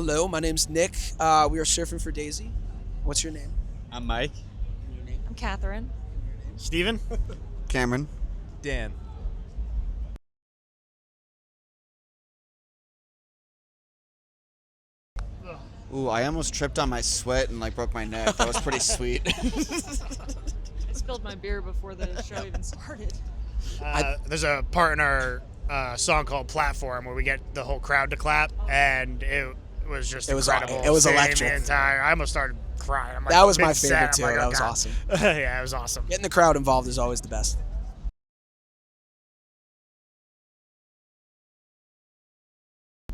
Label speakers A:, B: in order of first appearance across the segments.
A: Hello, my name's Nick. We are surfing for Daisy. What's your name?
B: I'm Mike.
A: Your name?
C: I'm Catherine.
D: Steven?
E: Cameron.
B: Dan.
E: Ooh, I almost tripped on my sweat and like broke my neck. That was pretty sweet.
C: I spilled my beer before the show even started.
D: There's a part in our song called Platform where we get the whole crowd to clap, and it was just incredible.
A: It was
D: Seeing
A: electric.
D: I almost started crying. I'm like,
A: That was my
D: mid-set,
A: favorite
D: I'm
A: too.
D: like, oh,
A: That was
D: God.
A: awesome.
D: Yeah, it was awesome.
A: Getting the crowd involved is always the best.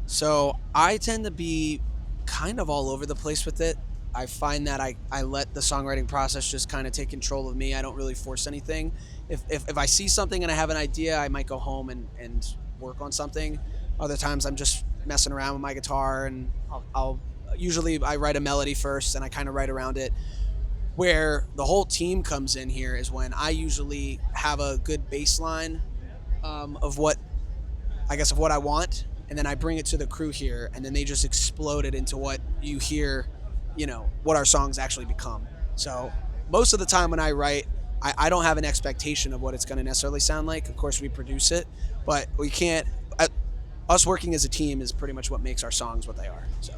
A: So I tend to be kind of all over the place with it. I find that I let the songwriting process just kind of take control of me. I don't really force anything. If I see something and I have an idea, I might go home and work on something. Other times I'm just messing around with my guitar, and I'll usually I write a melody first and I kind of write around it. Where the whole team comes in here is when I usually have a good bass line of what I want, and then I bring it to the crew here, and then they just explode it into what you hear, what our songs actually become. So most of the time when I write, I don't have an expectation of what it's going to necessarily sound like. Of course, we produce it, but we can't. Us working as a team is pretty much what makes our songs what they are. So.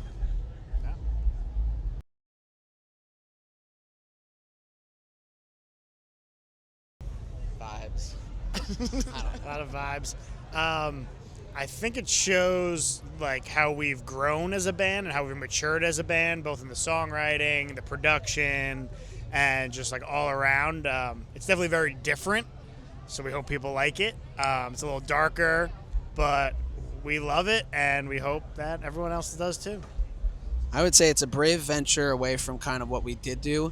E: Vibes.
D: A lot of vibes. I think it shows like how we've grown as a band and how we've matured as a band, both in the songwriting, the production, and just like all around. It's definitely very different, so we hope people like it. It's a little darker, but we love it, and we hope that everyone else does too.
A: I would say it's a brave venture away from kind of what we did do.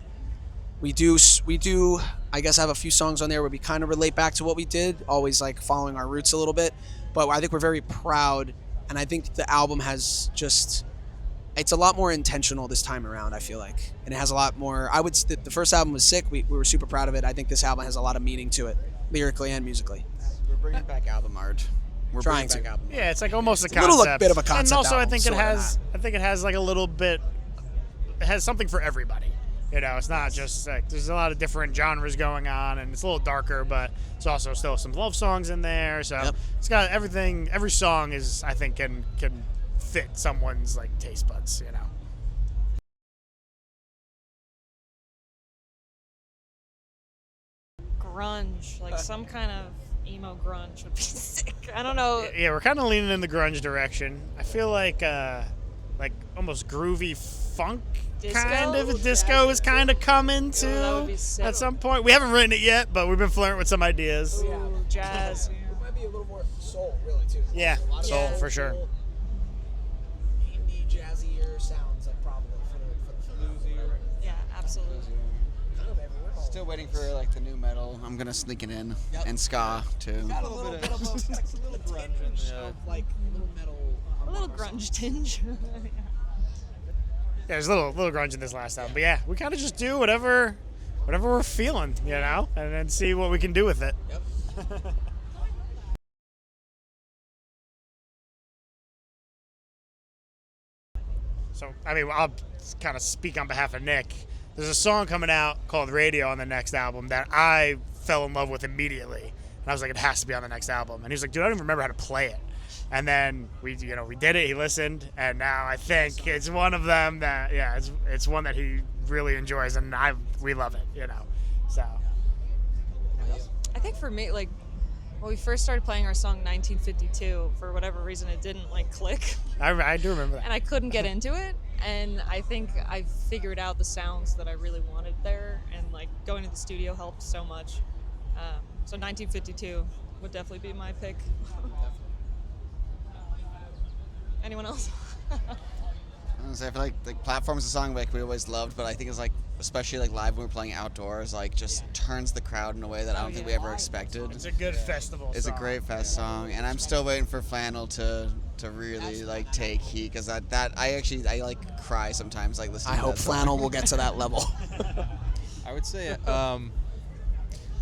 A: We do, I guess, have a few songs on there where we kind of relate back to what we did, always like following our roots a little bit. But I think we're very proud, and I think the album has it's a lot more intentional this time around, I feel like. And it has a lot more, the first album was sick. We were super proud of it. I think this album has a lot of meaning to it, lyrically and musically.
E: We're bringing back album art. We're
A: Trying
E: bringing
A: to.
E: back album art.
D: Yeah, it's like almost a
A: It's
D: concept.
A: a little bit of a concept
D: and also
A: album,
D: I think
A: sort
D: it has like a little bit. It has something for everybody. It's not just like there's a lot of different genres going on, and it's a little darker, but it's also still some love songs in there. So
A: Yep.
D: It's got everything. Every song is, I think, can fit someone's like taste buds.
C: Grunge, like some kind of emo grunge would be sick. I don't know.
D: Yeah, we're kind of leaning in the grunge direction. I feel like almost groovy funk.
C: Disco?
D: Kind of disco is kind of coming too
C: that would be sick.
D: at some point. We haven't written it yet, but we've been flirting with some ideas.
C: Ooh, jazz.
A: It might be a little more soul, really, too.
D: Yeah,
A: A lot of
D: soul,
A: soul,
D: for sure.
A: Indie, jazzier sounds, like probably for the bluesier.
C: Yeah, absolutely.
A: Kind of everywhere.
E: Still waiting for like the new metal. I'm gonna sneak it in.
A: Yep.
E: And ska too.
A: Got a little bit of a tinge of like little metal.
C: A little grunge tinge.
D: Yeah, there's a little grunge in this last album, but yeah, we kind of just do whatever we're feeling, and then see what we can do with it.
A: Yep.
D: So, I mean, I'll kind of speak on behalf of Nick. There's a song coming out called Radio on the next album that I fell in love with immediately. And I was like, it has to be on the next album. And he was like, dude, I don't even remember how to play it. And then we did it, he listened, and now I think it's one of them that, it's one that he really enjoys, and we love it, so.
C: I think for me, like, when we first started playing our song 1952, for whatever reason, it didn't like click.
D: I do remember that.
C: And I couldn't get into it. And I think I figured out the sounds that I really wanted there. And like going to the studio helped so much. So 1952 would definitely be my pick. Anyone else?
E: I feel like Platform's a song like we always loved, but I think it's like, especially like live when we're playing outdoors, like just turns the crowd in a way that I don't think we ever expected.
D: It's a good festival
E: It's
D: song.
E: a great fest song, and I'm still waiting for Flannel to really like take heat, because I like cry sometimes like listening.
A: I
E: to
A: hope
E: that song.
A: Flannel will get to that level.
B: I would say,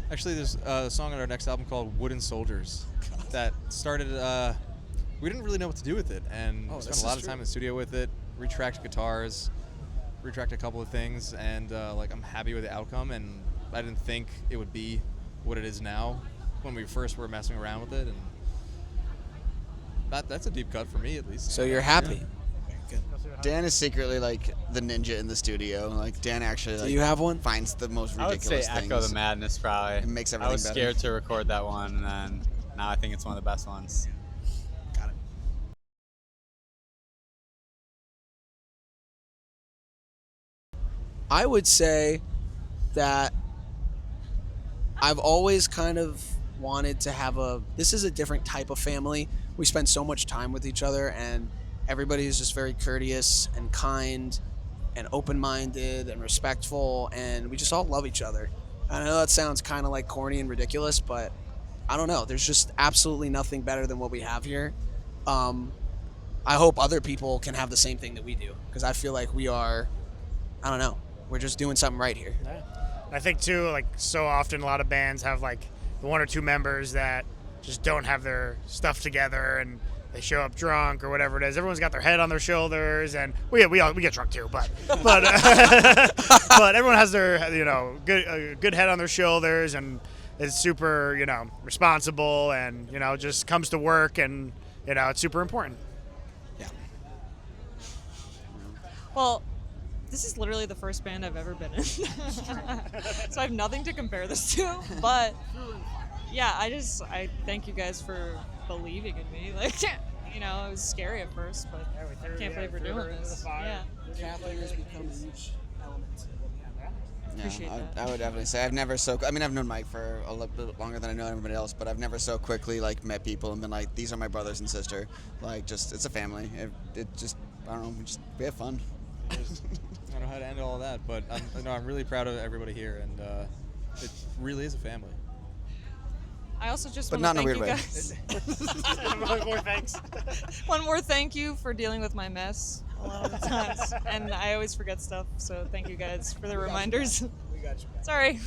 B: actually, there's a song on our next album called Wooden Soldiers that started. We didn't really know what to do with it, and we spent a lot of time in the studio with it. retracked guitars, retracked a couple of things, and like I'm happy with the outcome. And I didn't think it would be what it is now when we first were messing around with it, and that's a deep cut for me at least.
A: So you're happy.
E: Dan is secretly like the ninja in the studio. Like Dan actually
A: Do
E: like
A: you have one?
E: finds the most
F: I would
E: ridiculous
F: say
E: things.
F: Echo the Madness probably.
E: It makes everything
F: I was
E: better.
F: scared to record that one, and then now I think it's one of the best ones.
A: Got it. I would say that I've always kind of wanted to have this is a different type of family. We spend so much time with each other, and everybody is just very courteous and kind and open-minded and respectful, and we just all love each other. And I know that sounds kind of like corny and ridiculous, but I don't know. There's just absolutely nothing better than what we have here. I hope other people can have the same thing that we do, because I feel like we are, I don't know, we're just doing something right here.
D: Yeah. I think too, like so often a lot of bands have like the one or two members that just don't have their stuff together, and they show up drunk or whatever it is. Everyone's got their head on their shoulders, and we get drunk too, but but everyone has their good head on their shoulders and is super responsible, and just comes to work, and it's super important.
A: Yeah.
C: Well, this is literally the first band I've ever been in. So I have nothing to compare this to, but yeah, I thank you guys for believing in me. Like, it was scary at first, but I can't believe we're doing this. Yeah.
A: Kathleen has become a huge element of what we have.
C: Appreciate that.
E: I would definitely say I've never I've known Mike for a little bit longer than I know everybody else, but I've never so quickly like met people and been like, these are my brothers and sister. Like, just it's a family. It just I don't know, we have fun.
B: I don't know how to end all of that, but I'm really proud of everybody here, and it really is a family.
C: I also just
E: But
C: want to
E: not in a
C: thank
E: weird
C: you
E: way.
C: guys.
D: One more thanks.
C: One more thank you for dealing with my mess a lot of the times, and I always forget stuff. So thank you guys for the reminders.
A: We got you.
C: Sorry.